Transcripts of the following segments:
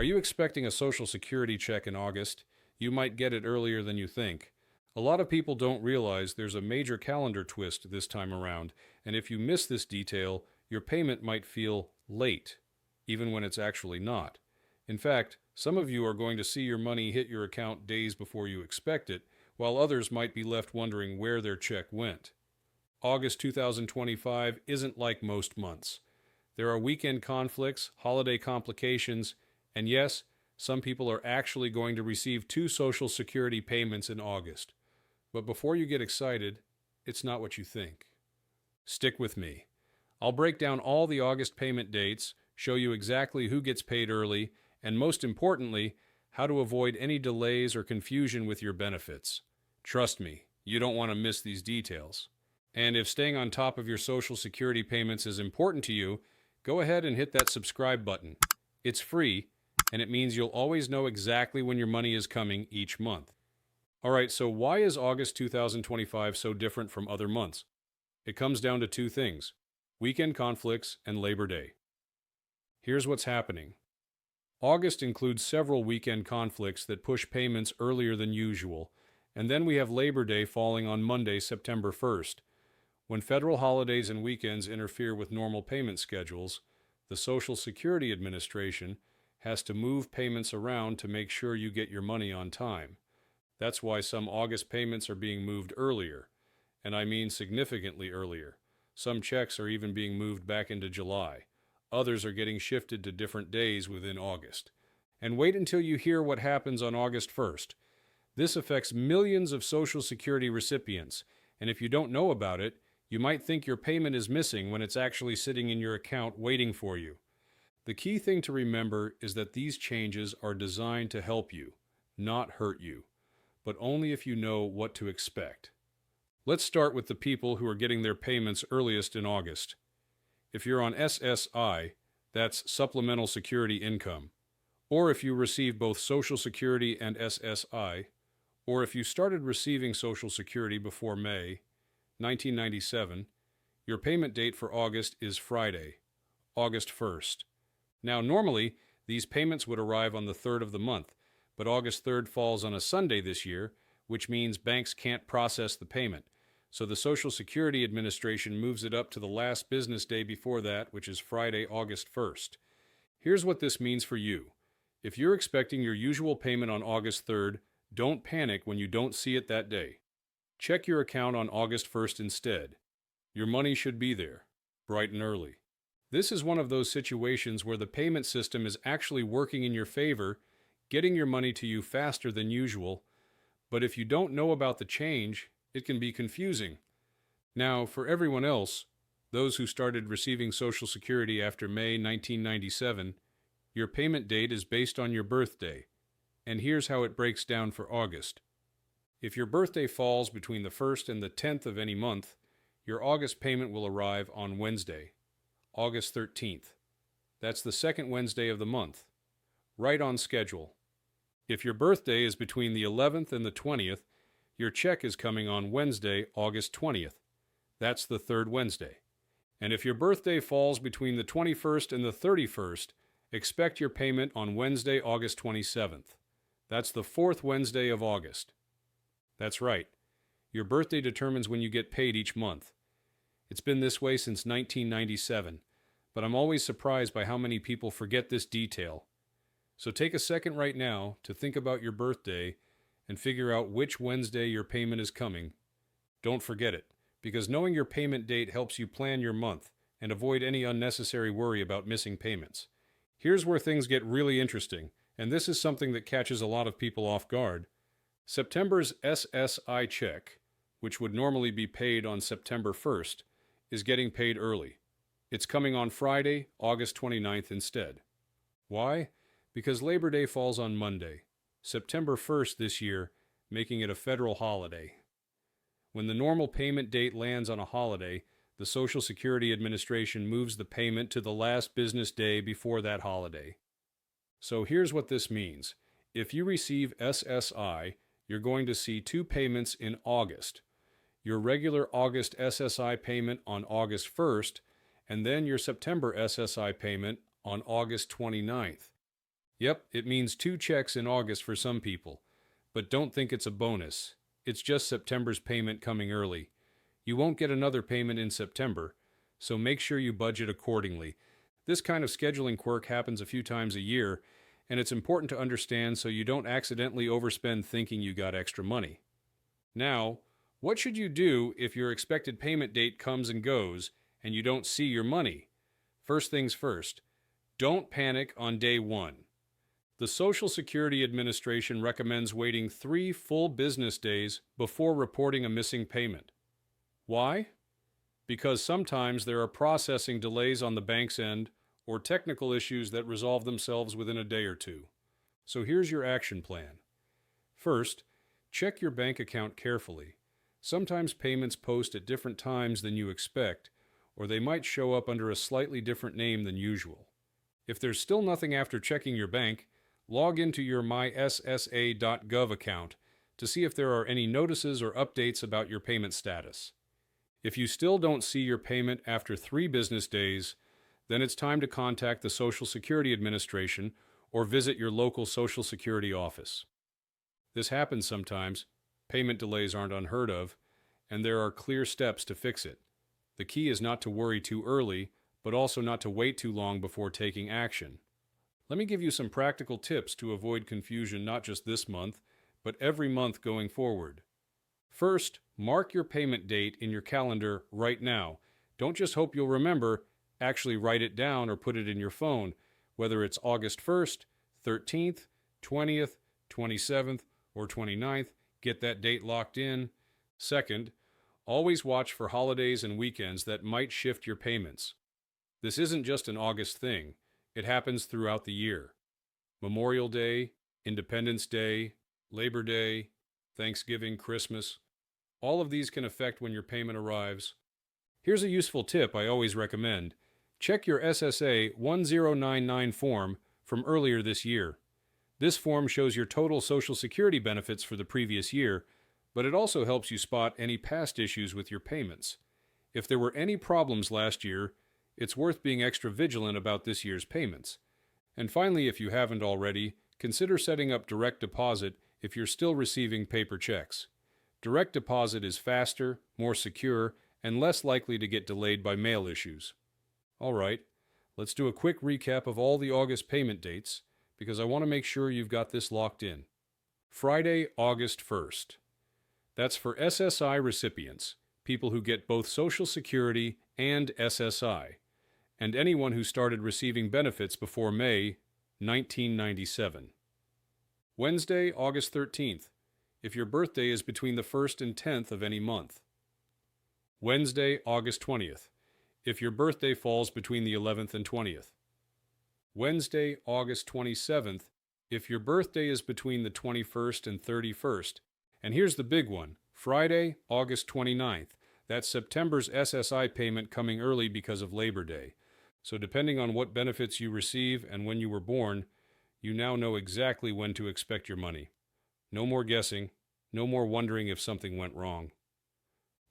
Are you expecting a Social Security check in August? You might get it earlier than you think. A lot of people don't realize there's a major calendar twist this time around, and if you miss this detail, your payment might feel late, even when it's actually not. In fact, some of you are going to see your money hit your account days before you expect it, while others might be left wondering where their check went. August 2025 isn't like most months. There are weekend conflicts, holiday complications, and yes, some people are actually going to receive 2 Social Security payments in August. But before you get excited, it's not what you think. Stick with me. I'll break down all the August payment dates, show you exactly who gets paid early, and most importantly, how to avoid any delays or confusion with your benefits. Trust me, you don't want to miss these details. And if staying on top of your Social Security payments is important to you, go ahead and hit that subscribe button. It's free, and it means you'll always know exactly when your money is coming each month. Alright, so why is August 2025 so different from other months? It comes down to 2 things: weekend conflicts and Labor Day. Here's what's happening. August includes several weekend conflicts that push payments earlier than usual, and then we have Labor Day falling on Monday, September 1st. When federal holidays and weekends interfere with normal payment schedules, the Social Security Administration has to move payments around to make sure you get your money on time. That's why some August payments are being moved earlier, and I mean significantly earlier. Some checks are even being moved back into July. Others are getting shifted to different days within August. And wait until you hear what happens on August 1st. This affects millions of Social Security recipients, and if you don't know about it, you might think your payment is missing when it's actually sitting in your account waiting for you. The key thing to remember is that these changes are designed to help you, not hurt you, but only if you know what to expect. Let's start with the people who are getting their payments earliest in August. If you're on SSI, that's Supplemental Security Income, or if you receive both Social Security and SSI, or if you started receiving Social Security before May 1997, your payment date for August is Friday, August 1st. Now, normally, these payments would arrive on the 3rd of the month, but August 3rd falls on a Sunday this year, which means banks can't process the payment. So the Social Security Administration moves it up to the last business day before that, which is Friday, August 1st. Here's what this means for you. If you're expecting your usual payment on August 3rd, don't panic when you don't see it that day. Check your account on August 1st instead. Your money should be there, bright and early. This is one of those situations where the payment system is actually working in your favor, getting your money to you faster than usual, but if you don't know about the change, it can be confusing. Now, for everyone else, those who started receiving Social Security after May 1997, your payment date is based on your birthday, and here's how it breaks down for August. If your birthday falls between the 1st and the 10th of any month, your August payment will arrive on Wednesday, August 13th. That's the second Wednesday of the month, right on schedule. If your birthday is between the 11th and the 20th, your check is coming on Wednesday, August 20th. That's the third Wednesday. And if your birthday falls between the 21st and the 31st, expect your payment on Wednesday, August 27th. That's the fourth Wednesday of August. That's right. Your birthday determines when you get paid each month. It's been this way since 1997, but I'm always surprised by how many people forget this detail. So take a second right now to think about your birthday and figure out which Wednesday your payment is coming. Don't forget it, because knowing your payment date helps you plan your month and avoid any unnecessary worry about missing payments. Here's where things get really interesting, and this is something that catches a lot of people off guard. September's SSI check, which would normally be paid on September 1st, is getting paid early. It's coming on Friday, August 29th instead. Why? Because Labor Day falls on Monday, September 1st this year, making it a federal holiday. When the normal payment date lands on a holiday, the Social Security Administration moves the payment to the last business day before that holiday. So here's what this means. If you receive SSI, you're going to see 2 payments in August. Your regular August SSI payment on August 1st, and then your September SSI payment on August 29th. Yep, it means 2 checks in August for some people. But don't think it's a bonus. It's just September's payment coming early. You won't get another payment in September, so make sure you budget accordingly. This kind of scheduling quirk happens a few times a year, and it's important to understand so you don't accidentally overspend thinking you got extra money. Now, what should you do if your expected payment date comes and goes and you don't see your money? First things first, don't panic on day one. The Social Security Administration recommends waiting 3 full business days before reporting a missing payment. Why? Because sometimes there are processing delays on the bank's end or technical issues that resolve themselves within a day or two. So here's your action plan. First, check your bank account carefully. Sometimes payments post at different times than you expect, or they might show up under a slightly different name than usual. If there's still nothing after checking your bank, log into your ssa.gov account to see if there are any notices or updates about your payment status. If you still don't see your payment after 3 business days, then it's time to contact the Social Security Administration or visit your local Social Security office. This happens sometimes. Payment delays aren't unheard of, and there are clear steps to fix it. The key is not to worry too early, but also not to wait too long before taking action. Let me give you some practical tips to avoid confusion not just this month, but every month going forward. First, mark your payment date in your calendar right now. Don't just hope you'll remember, actually write it down or put it in your phone, whether it's August 1st, 13th, 20th, 27th, or 29th. Get that date locked in. Second, always watch for holidays and weekends that might shift your payments. This isn't just an August thing. It happens throughout the year. Memorial Day, Independence Day, Labor Day, Thanksgiving, Christmas. All of these can affect when your payment arrives. Here's a useful tip I always recommend. Check your SSA 1099 form from earlier this year. This form shows your total Social Security benefits for the previous year, but it also helps you spot any past issues with your payments. If there were any problems last year, it's worth being extra vigilant about this year's payments. And finally, if you haven't already, consider setting up direct deposit if you're still receiving paper checks. Direct deposit is faster, more secure, and less likely to get delayed by mail issues. All right, let's do a quick recap of all the August payment dates, because I want to make sure you've got this locked in. Friday, August 1st. That's for SSI recipients, people who get both Social Security and SSI, and anyone who started receiving benefits before May 1997. Wednesday, August 13th, if your birthday is between the 1st and 10th of any month. Wednesday, August 20th, if your birthday falls between the 11th and 20th. Wednesday, August 27th, if your birthday is between the 21st and 31st. And here's the big one, Friday, August 29th. That's September's SSI payment coming early because of Labor Day. So depending on what benefits you receive and when you were born, you now know exactly when to expect your money. No more guessing, no more wondering if something went wrong.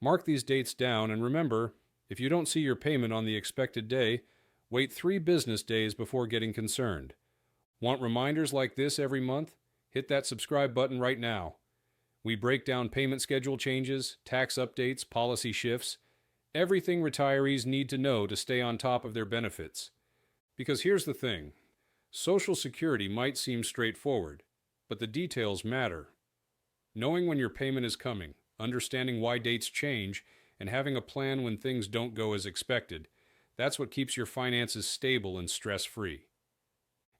Mark these dates down and remember, if you don't see your payment on the expected day, wait 3 business days before getting concerned. Want reminders like this every month? Hit that subscribe button right now. We break down payment schedule changes, tax updates, policy shifts, everything retirees need to know to stay on top of their benefits. Because here's the thing, Social Security might seem straightforward, but the details matter. Knowing when your payment is coming, understanding why dates change, and having a plan when things don't go as expected, that's what keeps your finances stable and stress-free.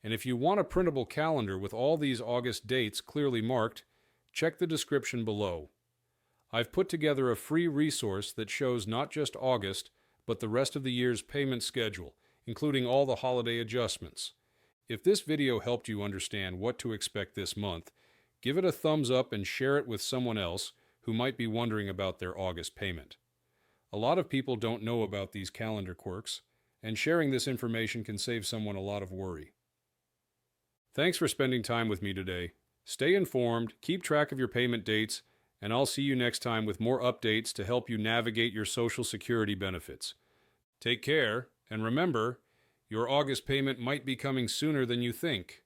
And if you want a printable calendar with all these August dates clearly marked, check the description below. I've put together a free resource that shows not just August, but the rest of the year's payment schedule, including all the holiday adjustments. If this video helped you understand what to expect this month, give it a thumbs up and share it with someone else who might be wondering about their August payment. A lot of people don't know about these calendar quirks, and sharing this information can save someone a lot of worry. Thanks for spending time with me today. Stay informed, keep track of your payment dates, and I'll see you next time with more updates to help you navigate your Social Security benefits. Take care, and remember, your August payment might be coming sooner than you think.